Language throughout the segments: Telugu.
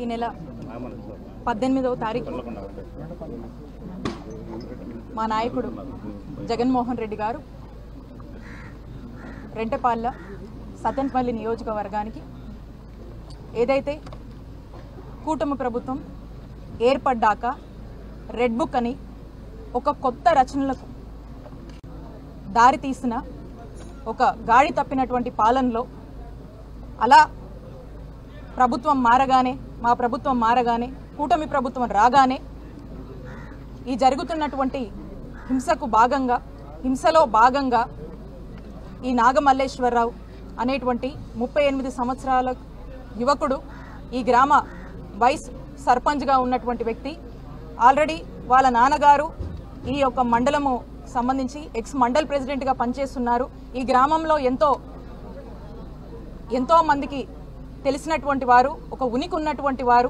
ఈ నెల 18వ తారీఖు మా నాయకుడు జగన్మోహన్ రెడ్డి గారు రెంటపాళ్ళ సత్తెనపల్లి నియోజకవర్గానికి ఏదైతే కూటమి ప్రభుత్వం ఏర్పడ్డాక రెడ్ బుక్ అని ఒక కొత్త రచనలకు దారి తీసిన ఒక గాడి తప్పినటువంటి పాలనలో అలా ప్రభుత్వం మారగానే మా ప్రభుత్వం మారగానే కూటమి ప్రభుత్వం రాగానే ఈ జరుగుతున్నటువంటి హింసలో భాగంగా ఈ నాగమల్లేశ్వరరావు అనేటువంటి 38 సంవత్సరాల యువకుడు ఈ గ్రామ వైస్ సర్పంచ్గా ఉన్నటువంటి వ్యక్తి ఆల్రెడీ వాళ్ళ నాన్నగారు ఈ యొక్క మండలము సంబంధించి ఎక్స్ మండల్ ప్రెసిడెంట్గా పనిచేస్తున్నారు. ఈ గ్రామంలో ఎంతో మందికి తెలిసినటువంటి వారు, ఒక ఉనికి ఉన్నటువంటి వారు,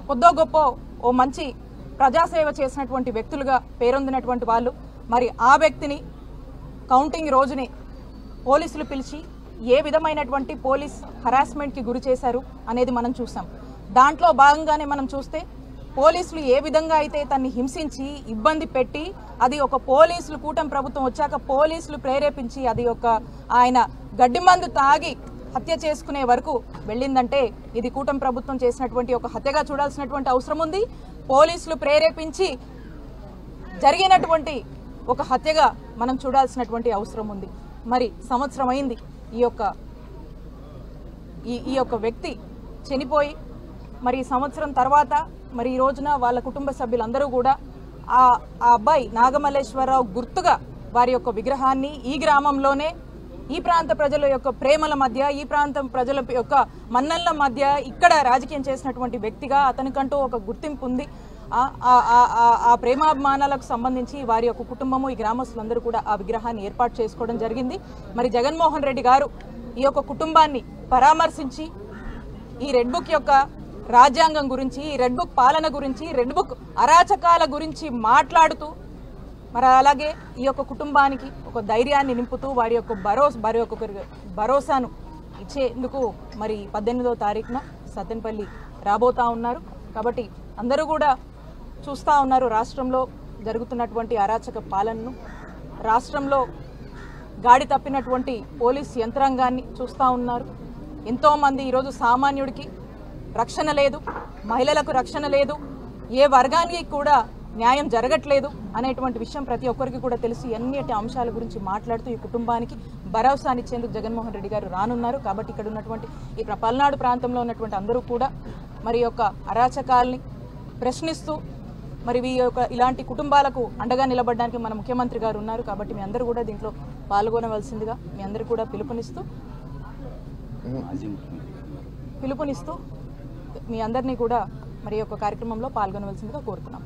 కొద్దో గొప్ప ఓ మంచి ప్రజాసేవ చేసినటువంటి వ్యక్తులుగా పేరొందినటువంటి వాళ్ళు. మరి ఆ వ్యక్తిని కౌంటింగ్ రోజుని పోలీసులు పిలిచి ఏ విధమైనటువంటి పోలీస్ హరాస్మెంట్కి గురి చేశారు అనేది మనం చూసాం. దాంట్లో భాగంగానే మనం చూస్తే పోలీసులు ఏ విధంగా అయితే తన్ని హింసించి ఇబ్బంది పెట్టి అది ఒక పోలీసులు కూటమి ప్రభుత్వం వచ్చాక పోలీసులు ప్రేరేపించి అది ఒక ఆయన గడ్డి మందు తాగి హత్య చేసుకునే వరకు వెళ్ళిందంటే ఇది కూటమి ప్రభుత్వం చేసినటువంటి ఒక హత్యగా చూడాల్సినటువంటి అవసరం ఉంది. పోలీసులు ప్రేరేపించి జరిగినటువంటి ఒక హత్యగా మనం చూడాల్సినటువంటి అవసరం ఉంది. మరి సంవత్సరం అయింది ఈ యొక్క వ్యక్తి చనిపోయి. మరి సంవత్సరం తర్వాత మరి ఈ రోజున వాళ్ళ కుటుంబ సభ్యులందరూ కూడా ఆ అబ్బాయి నాగమల్లేశ్వరరావు గుర్తుగా వారి యొక్క విగ్రహాన్ని ఈ గ్రామంలోనే ఈ ప్రాంత ప్రజల యొక్క ప్రేమల మధ్య, ఈ ప్రాంతం ప్రజల యొక్క మన్ననల మధ్య ఇక్కడ రాజకీయం చేసినటువంటి వ్యక్తిగా అతనికంటూ ఒక గుర్తింపు ఉంది. ఆ ప్రేమాభిమానాలకు సంబంధించి వారి యొక్క కుటుంబము, ఈ గ్రామస్తులందరూ కూడా ఆ విగ్రహాన్ని ఏర్పాటు చేసుకోవడం జరిగింది. మరి జగన్మోహన్ రెడ్డి గారు ఈ యొక్క కుటుంబాన్ని పరామర్శించి ఈ రెడ్ బుక్ యొక్క రాజ్యాంగం గురించి, ఈ రెడ్ బుక్ పాలన గురించి, రెడ్ బుక్ అరాచకాల గురించి మాట్లాడుతూ మరి అలాగే ఈ యొక్క కుటుంబానికి ఒక ధైర్యాన్ని నింపుతూ వారి యొక్క భరోసాను ఇచ్చేందుకు మరి 18వ తారీఖున సత్తెనపల్లి రాబోతా ఉన్నారు. కాబట్టి అందరూ కూడా చూస్తూ ఉన్నారు రాష్ట్రంలో జరుగుతున్నటువంటి అరాచక పాలనను, రాష్ట్రంలో గాడి తప్పినటువంటి పోలీస్ యంత్రాంగాన్ని చూస్తూ ఉన్నారు. ఎంతోమంది ఈరోజు సామాన్యుడికి రక్షణ లేదు, మహిళలకు రక్షణ లేదు, ఏ వర్గానికి కూడా న్యాయం జరగట్లేదు అనేటువంటి విషయం ప్రతి ఒక్కరికి కూడా తెలుసు. అన్నిటి అంశాల గురించి మాట్లాడుతూ ఈ కుటుంబానికి భరోసానిచ్చేందుకు జగన్మోహన్ రెడ్డి గారు రానున్నారు. కాబట్టి ఇక్కడ ఉన్నటువంటి ఈ పల్నాడు ప్రాంతంలో ఉన్నటువంటి అందరూ కూడా మరి యొక్క అరాచకాల్ని ప్రశ్నిస్తూ మరి ఇలాంటి కుటుంబాలకు అండగా నిలబడడానికి మన ముఖ్యమంత్రి గారు ఉన్నారు. కాబట్టి మీ అందరూ కూడా దీంట్లో పాల్గొనవలసిందిగా మీ అందరూ కూడా పిలుపునిస్తూ మీ అందరినీ కూడా మరి యొక్క కార్యక్రమంలో పాల్గొనవలసిందిగా కోరుతున్నాం.